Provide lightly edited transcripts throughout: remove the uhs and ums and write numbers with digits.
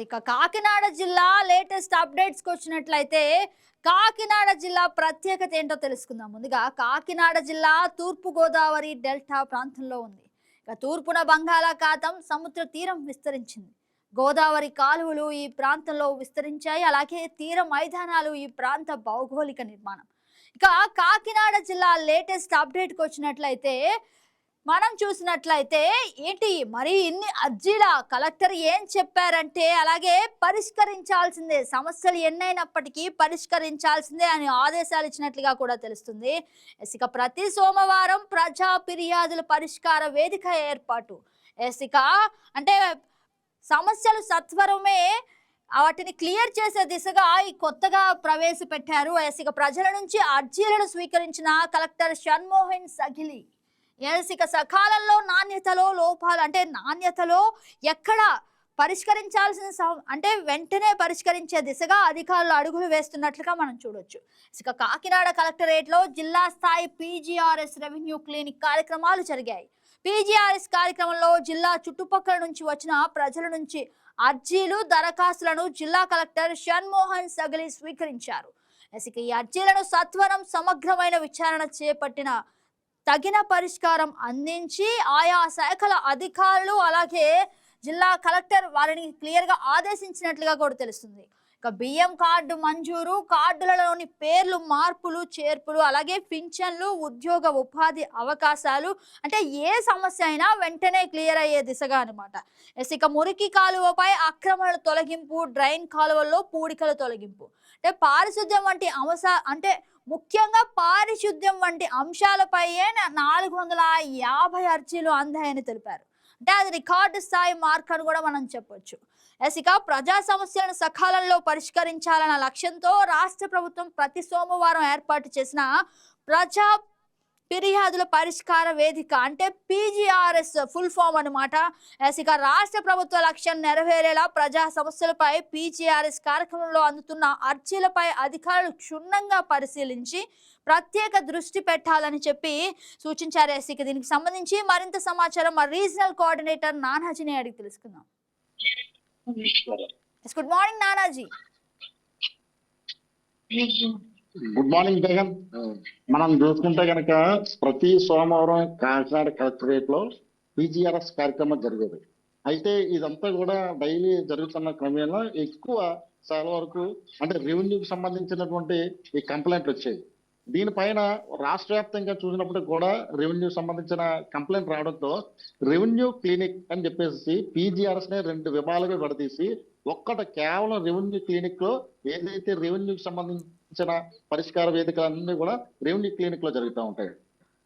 ఇక కాకినాడ జిల్లా latest updates కి వచ్చినట్లయితే కాకినాడ జిల్లా ప్రత్యేకత ఏంటో తెలుసుకుందాం. ముందుగా కాకినాడ జిల్లా తూర్పు గోదావరి డెల్టా ప్రాంతంలో ఉంది. ఇక తూర్పున బంగాళాఖాతం సముద్ర తీరం విస్తరించింది. గోదావరి కాలువలు ఈ ప్రాంతంలో విస్తరించాయి. అలాగే తీర మైదానాలు ఈ ప్రాంత భౌగోళిక నిర్మాణం. ఇక కాకినాడ జిల్లా లేటెస్ట్ అప్డేట్కి వచ్చినట్లయితే మనం చూసినట్లయితే ఏంటి మరి ఇన్ని అర్జీల కలెక్టర్ ఏం చెప్పారంటే అలాగే పరిష్కరించాల్సిందే, సమస్యలు ఎన్నైనప్పటికీ పరిష్కరించాల్సిందే అని ఆదేశాలు ఇచ్చినట్లుగా కూడా తెలుస్తుంది. ఇక ప్రతి సోమవారం ప్రజా ఫిర్యాదుల పరిష్కార వేదిక ఏర్పాటు. ఇక అంటే సమస్యలు సత్వరమే వాటిని క్లియర్ చేసే దిశగా ఈ కొత్తగా ప్రవేశపెట్టారు. ఇక ప్రజల నుంచి అర్జీలను స్వీకరించిన కలెక్టర్ షణ్మోహన్ సగిలి ఇక సకాలంలో నాణ్యతలో లోపాలు అంటే నాణ్యతలో ఎక్కడ పరిష్కరించాల్సిన అంటే వెంటనే పరిష్కరించే దిశగా అధికారులు అడుగులు వేస్తున్నట్లుగా మనం చూడొచ్చు. ఇక కాకినాడ కలెక్టరేట్లో జిల్లా స్థాయి పీజీఆర్ఎస్ రెవెన్యూ క్లినిక్ కార్యక్రమాలు జరిగాయి. పీజీఆర్ఎస్ కార్యక్రమంలో జిల్లా చుట్టుపక్కల నుంచి వచ్చిన ప్రజల నుంచి అర్జీలు దరఖాస్తులను జిల్లా కలెక్టర్ షణ్మోహన్ సగిలి స్వీకరించారు. ఇక ఈ అర్జీలను సత్వరం సమగ్రమైన విచారణ చేపట్టిన తగిన పరిష్కారం అందించి ఆయా శాఖల అధికారులు అలాగే జిల్లా కలెక్టర్ వారిని క్లియర్గా ఆదేశించినట్లుగా కూడా తెలుస్తుంది. ఇక బియ్యం కార్డు మంజూరు, కార్డులలోని పేర్లు మార్పులు చేర్పులు, అలాగే పింఛన్లు, ఉద్యోగ ఉపాధి అవకాశాలు అంటే ఏ సమస్య అయినా వెంటనే క్లియర్ అయ్యే దిశగా అనమాట. ఇక మురికి కాలువపై అక్రమణ తొలగింపు, డ్రైన్ కాలువల్లో పూడికల తొలగింపు అంటే పారిశుద్ధ్యం వంటి అంటే ముఖ్యంగా పారిశుద్ధ్యం వంటి అంశాలపై 450 అర్జీలు అందాయని తెలిపారు. అంటే అది రికార్డు స్థాయి మార్క్ అని కూడా మనం చెప్పొచ్చు. ఇక ప్రజా సమస్యలను సకాలంలో పరిష్కరించాలన్న లక్ష్యంతో రాష్ట్ర ప్రభుత్వం ప్రతి సోమవారం ఏర్పాటు చేసిన ప్రజా ఫిర్యాదుల పరిష్కార వేదిక అంటే పీజీఆర్ఎస్ ఫుల్ ఫామ్ అనమాట. ఇక రాష్ట్ర ప్రభుత్వ లక్ష్యం నెరవేరేలా ప్రజా సమస్యలపై పీజీఆర్ఎస్ కార్యక్రమంలో అందుతున్న అర్జీలపై అధికారులు క్షుణ్ణంగా పరిశీలించి ప్రత్యేక దృష్టి పెట్టాలని చెప్పి సూచించారు. ఇక దీనికి సంబంధించి మరింత సమాచారం మా రీజనల్ కోఆర్డినేటర్ నానాజీని అడిగి తెలుసుకుందాం. Good morning Nanaji. Good morning Jagan. మనం చూసుకుంటే కనుక ప్రతి సోమవారం కాకినాడ కలెక్టరేట్ లో పీజీఆర్ఎస్ కార్యక్రమం జరిగేది. అయితే ఇదంతా కూడా డైలీ జరుగుతున్న క్రమేణా ఎక్కువ చాలా వరకు అంటే రెవెన్యూకి సంబంధించినటువంటి ఈ కంప్లైంట్లు వచ్చాయి. దీనిపైన రాష్ట్ర వ్యాప్తంగా చూసినప్పుడు కూడా రెవెన్యూ సంబంధించిన కంప్లైంట్ రావడంతో రెవెన్యూ క్లినిక్ అని చెప్పేసి పీజీఆర్ఎస్ నే 2 విభాగాలుగా విడదీసి ఒక్కట కేవలం రెవెన్యూ క్లినిక్ లో ఏదైతే రెవెన్యూకి సంబంధించిన పరిష్కార వేదికలన్నీ కూడా రెవెన్యూ క్లినిక్ లో జరుగుతూ ఉంటాయి.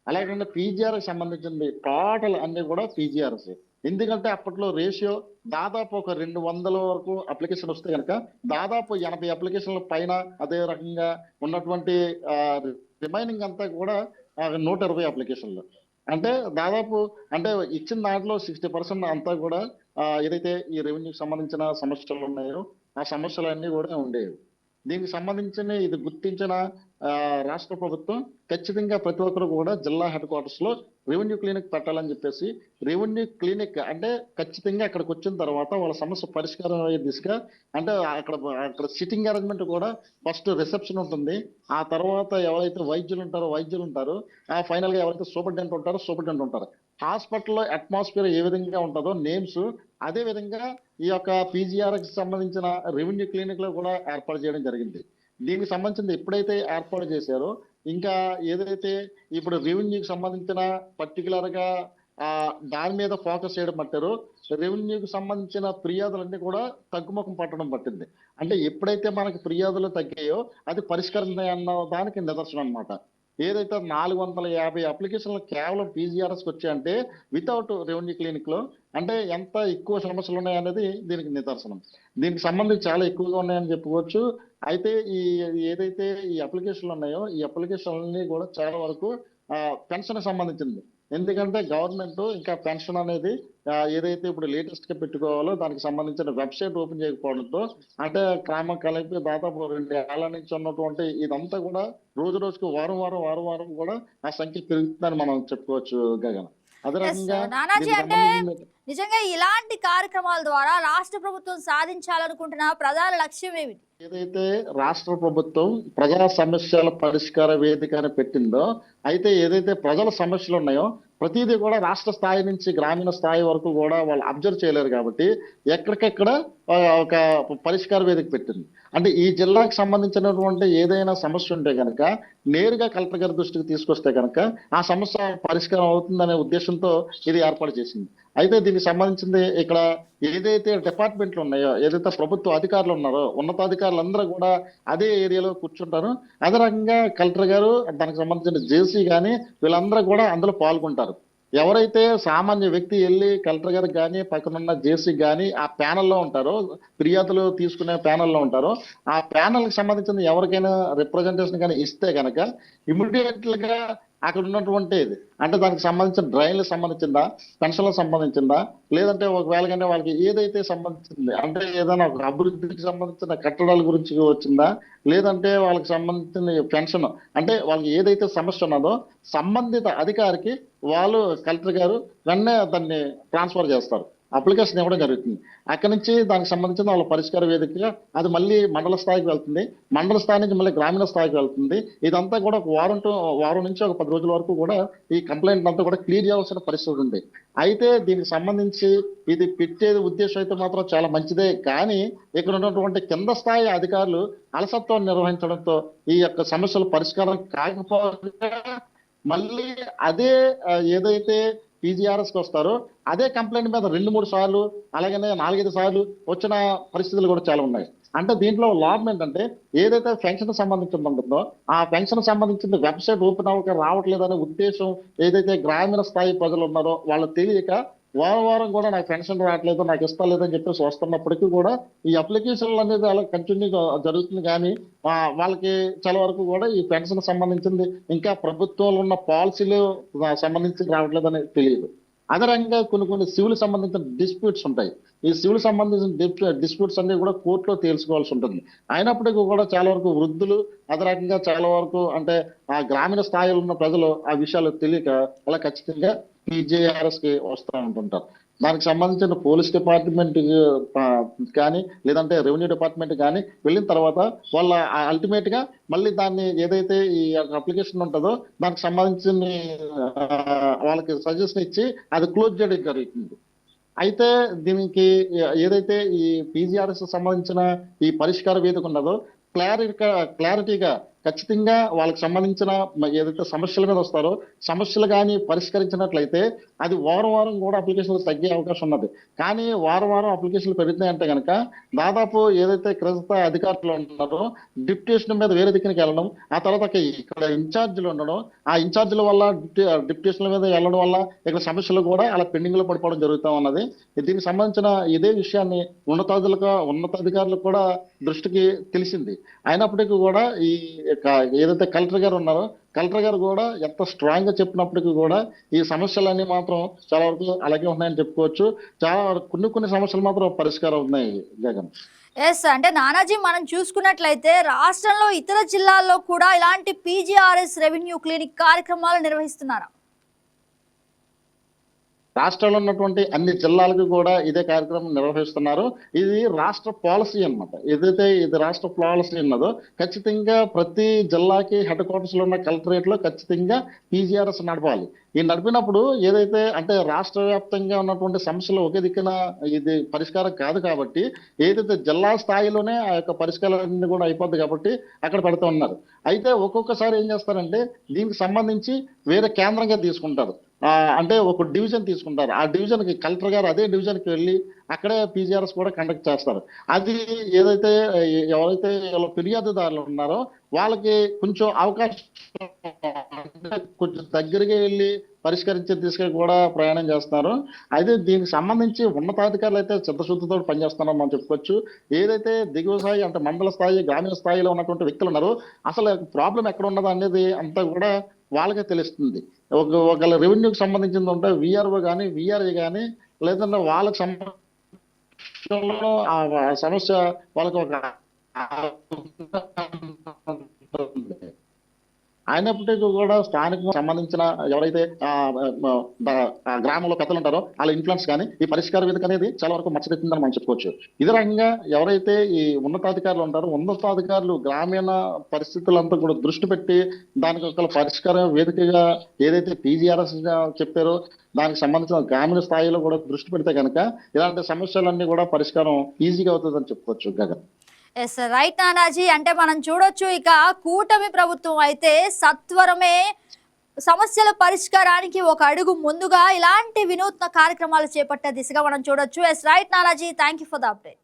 అలాగే పీజీఆర్ఎస్ సంబంధించింది టోటల్ అన్ని కూడా పీజీఆర్ఎస్. ఎందుకంటే అప్పట్లో రేషియో దాదాపు ఒక 200 వరకు అప్లికేషన్ వస్తే కనుక దాదాపు 80 అప్లికేషన్ల పైన అదే రకంగా ఉన్నటువంటి రిమైనింగ్ అంతా కూడా 120 అప్లికేషన్లు. అంటే దాదాపు అంటే ఇచ్చిన దాంట్లో 60% అంతా కూడా ఏదైతే ఈ రెవెన్యూకి సంబంధించిన సమస్యలు ఉన్నాయో ఆ సమస్యలన్నీ కూడా ఉండేవి. దీనికి సంబంధించిన ఇది గుర్తించిన రాష్ట్ర ప్రభుత్వం ఖచ్చితంగా ప్రతి ఒక్కరు కూడా జిల్లా హెడ్ క్వార్టర్స్ లో రెవెన్యూ క్లినిక్ పెట్టాలని చెప్పేసి రెవెన్యూ క్లినిక్ అంటే ఖచ్చితంగా అక్కడికి వచ్చిన తర్వాత వాళ్ళ సమస్య పరిష్కారం అయ్యే దిశగా అంటే అక్కడ సిట్టింగ్ అరేంజ్మెంట్ కూడా ఫస్ట్ రిసెప్షన్ ఉంటుంది. ఆ తర్వాత ఎవరైతే వైద్యులు ఉంటారో ఆ ఫైనల్ గా ఎవరైతే సూపరింటెండెంట్ ఉంటారు. హాస్పిటల్లో అట్మాస్ఫియర్ ఏ విధంగా ఉంటుందో నేమ్స్ అదే విధంగా ఈ యొక్క పీజీఆర్కి సంబంధించిన రెవెన్యూ క్లినిక్ లో కూడా ఏర్పాటు చేయడం జరిగింది. దీనికి సంబంధించిన ఎప్పుడైతే ఏర్పాటు చేశారో ఇంకా ఏదైతే ఇప్పుడు రెవెన్యూకి సంబంధించిన పర్టికులర్ గా దాని మీద ఫోకస్ చేయడం పట్టారో రెవెన్యూకి సంబంధించిన ఫిర్యాదులన్నీ కూడా తగ్గుముఖం పట్టడం పట్టింది. అంటే ఎప్పుడైతే మనకి ఫిర్యాదులు తగ్గాయో అది పరిష్కరించాయి అన్న దానికి నిదర్శనం అనమాట. ఏదైతే 450 అప్లికేషన్లు కేవలం పీజీఆర్ఎస్కి వచ్చాయంటే వితౌట్ రెవెన్యూ క్లినిక్ లో అంటే ఎంత ఎక్కువ సమస్యలు ఉన్నాయనేది దీనికి నిదర్శనం. దీనికి సంబంధించి చాలా ఎక్కువగా ఉన్నాయని చెప్పుకోవచ్చు. అయితే ఏదైతే ఈ అప్లికేషన్లు ఉన్నాయో ఈ అప్లికేషన్లన్నీ కూడా చాలా వరకు పెన్షన్ సంబంధించింది. ఎందుకంటే గవర్నమెంట్ ఇంకా పెన్షన్ అనేది ఏదైతే ఇప్పుడు లేటెస్ట్ గా పెట్టుకోవాలో దానికి సంబంధించిన వెబ్సైట్ ఓపెన్ చేయకపోవడంతో అంటే క్రమం కలిపి దాదాపు 2 ఏళ్ల నుంచి ఉన్నటువంటి ఇదంతా కూడా రోజుకు వారం కూడా ఆ సంఖ్య పెరుగుతుందని మనం చెప్పుకోవచ్చు గగన్. అదే ఎస్ రకంగా నానాజీ, దీనికి అంటే సంబంధించిన నిజంగా ఇలాంటి కార్యక్రమాల ద్వారా రాష్ట్ర ప్రభుత్వం సాధించాలనుకుంటున్న ప్రధాన లక్ష్యం ఏమిటి? ఏదైతే రాష్ట్ర ప్రభుత్వం ప్రజా సమస్యల పరిష్కార వేదిక అని పెట్టిందో, అయితే ఏదైతే ప్రజల సమస్యలు ఉన్నాయో ప్రతిదీ కూడా రాష్ట్ర స్థాయి నుంచి గ్రామీణ స్థాయి వరకు కూడా వాళ్ళు అబ్జర్వ్ చేయలేరు కాబట్టి ఎక్కడికెక్కడ ఒక పరిష్కార వేదిక పెట్టింది. అంటే ఈ జిల్లాకు సంబంధించినటువంటి ఏదైనా సమస్య ఉంటే కనుక నేరుగా కలెక్టర్ గారి దృష్టికి తీసుకొస్తే కనుక ఆ సమస్య పరిష్కారం అవుతుందనే ఉద్దేశంతో ఇది ఏర్పాటు చేసింది. అయితే దీనికి సంబంధించింది ఇక్కడ ఏదైతే డిపార్ట్మెంట్లు ఉన్నాయో, ఏదైతే ప్రభుత్వ అధికారులు ఉన్నారో, ఉన్నతాధికారులు అందరూ కూడా అదే ఏరియాలో కూర్చుంటారు. అదే రకంగా కలెక్టర్ గారు, దానికి సంబంధించిన జేసీ కానీ వీళ్ళందరూ కూడా అందులో పాల్గొంటారు. ఎవరైతే సామాన్య వ్యక్తి వెళ్ళి కలెక్టర్ గారికి కానీ పక్కనున్న జేసీకి కానీ ఆ ప్యానెల్లో ఉంటారో, ఫిర్యాదులు తీసుకునే ప్యానెల్లో ఉంటారో, ఆ ప్యానెల్కి సంబంధించిన ఎవరికైనా రిప్రజెంటేషన్ కానీ ఇస్తే కనుక గా అక్కడ ఉన్నటువంటి అంటే దానికి సంబంధించిన డ్రైన్లకు సంబంధించిందా, పెన్షన్లకు సంబంధించిందా, లేదంటే ఒకవేళ కానీ వాళ్ళకి ఏదైతే సంబంధించింది అంటే ఏదైనా ఒక అభివృద్ధికి సంబంధించిన కట్టడాల గురించి వచ్చిందా, లేదంటే వాళ్ళకి సంబంధించిన పెన్షన్ అంటే వాళ్ళకి ఏదైతే సమస్య ఉన్నదో సంబంధిత అధికారికి వాళ్ళు కలెక్టర్ గారు వెంటనే దాన్ని ట్రాన్స్ఫర్ చేస్తారు, అప్లికేషన్ ఇవ్వడం జరుగుతుంది. అక్కడి నుంచి దానికి సంబంధించిన వాళ్ళ పరిష్కార వేదికగా అది మళ్ళీ మండల స్థాయికి వెళ్తుంది, మండల స్థాయి నుంచి మళ్ళీ గ్రామీణ స్థాయికి వెళ్తుంది. ఇదంతా కూడా ఒక వారం నుంచి ఒక 10 రోజుల వరకు కూడా ఈ కంప్లైంట్ అంతా కూడా క్లియర్ చేయాల్సిన పరిస్థితి ఉంది. అయితే దీనికి సంబంధించి ఇది పెట్టేది ఉద్దేశం అయితే మాత్రం చాలా మంచిదే, కానీ ఇక్కడ ఉన్నటువంటి కింద స్థాయి అధికారులు అలసత్వం నిర్వహించడంతో ఈ యొక్క సమస్యల పరిష్కారం కాకపోతే మళ్ళీ అదే ఏదైతే PGRS కి వస్తారో అదే కంప్లైంట్ మీద 2-3 సార్లు అలాగనే 4-5 సార్లు వచ్చిన పరిస్థితులు కూడా చాలా ఉన్నాయి. అంటే దీంట్లో లాభం ఏంటంటే ఏదైతే పెన్షన్ సంబంధించింది ఉంటుందో ఆ పెన్షన్ సంబంధించిన వెబ్సైట్ ఓపెన్ అవ్వక రావట్లేదనే ఉద్దేశం ఏదైతే గ్రామీణ స్థాయి ప్రజలు ఉన్నారో వాళ్ళు తెలియక వారం కూడా నాకు పెన్షన్ రావట్లేదు, నాకు ఇష్టం లేదని చెప్పేసి వస్తున్నప్పటికీ కూడా ఈ అప్లికేషన్లు అనేది అలా కంటిన్యూ జరుగుతుంది. కానీ వాళ్ళకి చాలా వరకు కూడా ఈ పెన్షన్ సంబంధించింది ఇంకా ప్రభుత్వంలో ఉన్న పాలసీలు సంబంధించి రావట్లేదని తెలియదు. అదే రకంగా కొన్ని సివిల్ సంబంధించిన డిస్ప్యూట్స్ ఉంటాయి. ఈ సివిల్ సంబంధించిన డిస్ప్యూట్స్ అన్ని కూడా కోర్టులో తేల్చుకోవాల్సి ఉంటుంది. అయినప్పటికీ కూడా చాలా వరకు వృద్ధులు అదే రకంగా చాలా వరకు అంటే ఆ గ్రామీణ స్థాయిలో ఉన్న ప్రజలు ఆ విషయాలు తెలియక అలా ఖచ్చితంగా PGRS కి వస్తూ ఉంటుంటారు. దానికి సంబంధించిన పోలీస్ డిపార్ట్మెంట్ కానీ లేదంటే రెవెన్యూ డిపార్ట్మెంట్ కానీ వెళ్ళిన తర్వాత వాళ్ళ అల్టిమేట్ గా మళ్ళీ దాన్ని ఏదైతే ఈ అప్లికేషన్ ఉంటుందో దానికి సంబంధించిన వాళ్ళకి సజెషన్ ఇచ్చి అది క్లోజ్ చేయడం జరుగుతుంది. అయితే దీనికి ఏదైతే ఈ PGRS సంబంధించిన ఈ పరిష్కార వేదిక ఉన్నదో క్లారిటీగా ఖచ్చితంగా వాళ్ళకి సంబంధించిన ఏదైతే సమస్యల మీద వస్తారో సమస్యలు కానీ పరిష్కరించినట్లయితే అది వారం కూడా అప్లికేషన్లు తగ్గే అవకాశం ఉన్నది. కానీ వారం అప్లికేషన్లు పెరుగుతున్నాయంటే కనుక దాదాపు ఏదైతే క్రింద అధికారులు ఉన్నారో డిప్యుటేషన్ మీద వేరే దిక్కునికి వెళ్ళడం, ఆ తర్వాత ఇక్కడ ఇన్ఛార్జీలు ఉండడం, ఆ ఇన్ఛార్జీల వల్ల డిప్యుటేషన్ల మీద వెళ్ళడం వల్ల ఇక్కడ సమస్యలు కూడా అలా పెండింగ్ లో పడిపోవడం జరుగుతూ ఉన్నది. దీనికి సంబంధించిన ఇదే విషయాన్ని ఉన్నతాధికారులకు కూడా దృష్టికి తెలిసింది. అయినప్పటికీ కూడా ఈ ఏదైతే కలెక్టర్ గారు ఉన్నారో కలెక్టర్ గారు కూడా ఎంత స్ట్రాంగ్ గా చెప్పినప్పటికీ కూడా ఈ సమస్యలన్నీ మాత్రం చాలా వరకు అలాగే ఉన్నాయని చెప్పుకోవచ్చు. చాలా వరకు కొన్ని సమస్యలు మాత్రం పరిష్కారం ఉన్నాయి. జగన్ ఎస్ అంటే నానాజీ, మనం చూసుకున్నట్లయితే రాష్ట్రంలో ఇతర జిల్లాల్లో కూడా ఇలాంటి PGRS రెవెన్యూ క్లినిక్ కార్యక్రమాలు నిర్వహిస్తున్నారా? రాష్ట్రంలో ఉన్నటువంటి అన్ని జిల్లాలకు కూడా ఇదే కార్యక్రమం నిర్వహిస్తున్నారు. ఇది రాష్ట్ర పాలసీ అన్నమాట. ఏదైతే ఇది రాష్ట్ర పాలసీ ఉన్నదో ఖచ్చితంగా ప్రతి జిల్లాకి హెడ్ క్వార్టర్స్ లో ఉన్న కలెక్టరేట్ లో ఖచ్చితంగా PGRS నడపాలి. ఈ నడిపినప్పుడు ఏదైతే అంటే రాష్ట్ర వ్యాప్తంగా ఉన్నటువంటి సమస్యలు ఒకే దిక్కున ఇది పరిష్కారం కాదు కాబట్టి ఏదైతే జిల్లా స్థాయిలోనే ఆ యొక్క పరిష్కారాలన్నీ కూడా అయిపోద్ది కాబట్టి అక్కడ పెడుతూ ఉన్నారు. అయితే ఒక్కొక్కసారి ఏం చేస్తారంటే దీనికి సంబంధించి వేరే కేంద్రంగా తీసుకుంటారు. అంటే ఒక డివిజన్ తీసుకుంటారు. ఆ డివిజన్ కి కలెక్టర్ గారు అదే డివిజన్ కి వెళ్ళి అక్కడే PGRS కూడా కండక్ట్ చేస్తారు. అది ఏదైతే ఎవరైతే ఫిర్యాదుదారులు ఉన్నారో వాళ్ళకి కొంచెం అవకాశం కొంచెం దగ్గరగా వెళ్ళి పరిష్కరించే దిశగా కూడా ప్రయాణం చేస్తున్నారు. అయితే దీనికి సంబంధించి ఉన్నతాధికారులు అయితే చిత్తశుద్ధితో పనిచేస్తున్నారని మనం చెప్పుకోవచ్చు. ఏదైతే దిగువ స్థాయి అంటే మండల స్థాయి గ్రామీణ స్థాయిలో ఉన్నటువంటి వ్యక్తులు ఉన్నారో అసలు ప్రాబ్లం ఎక్కడ ఉన్నది అనేది అంతా కూడా వాళ్ళకే తెలుస్తుంది. ఒకవేళ రెవెన్యూకి సంబంధించింది ఉంటే VRO కానీ VRA కానీ లేదంటే వాళ్ళకి సమస్య వాళ్ళకి ఒక అయినప్పటికీ కూడా స్థానిక సంబంధించిన ఎవరైతే గ్రామంలో పెద్దలు ఉంటారో వాళ్ళ ఇన్ఫ్లుయెన్స్ కానీ ఈ పరిష్కార వేదిక అనేది చాలా వరకు మచ్చరెత్తిందని మనం చెప్పుకోవచ్చు. ఇదే రకంగా ఎవరైతే ఈ ఉన్నతాధికారులు ఉంటారో ఉన్నతాధికారులు గ్రామీణ పరిస్థితులంతా కూడా దృష్టి పెట్టి దానికి ఒక పరిష్కార వేదికగా ఏదైతే పీజీఆర్ఎస్ చెప్పారో దానికి సంబంధించిన గ్రామీణ స్థాయిలో కూడా దృష్టి పెడితే కనుక ఇలాంటి సమస్యలన్నీ కూడా పరిష్కారం ఈజీగా అవుతుందని చెప్పుకోవచ్చు. గగన్. ఎస్ రైట్ నానాజీ, అంటే మనం చూడొచ్చు ఇక కూటమి ప్రభుత్వం అయితే సత్వరమే సమస్యల పరిష్కారానికి ఒక అడుగు ముందుగా ఇలాంటి వినూత్న కార్యక్రమాలు చేపట్టే దిశగా మనం చూడొచ్చు. Yes right Nanaji, thank you for the update.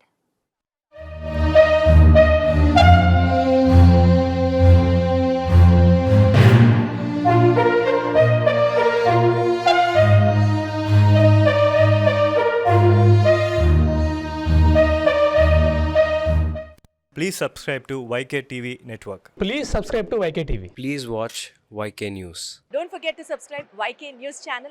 Please subscribe to YK TV Network. Please subscribe to YK TV. Please watch YK News. Don't forget to subscribe YK News channel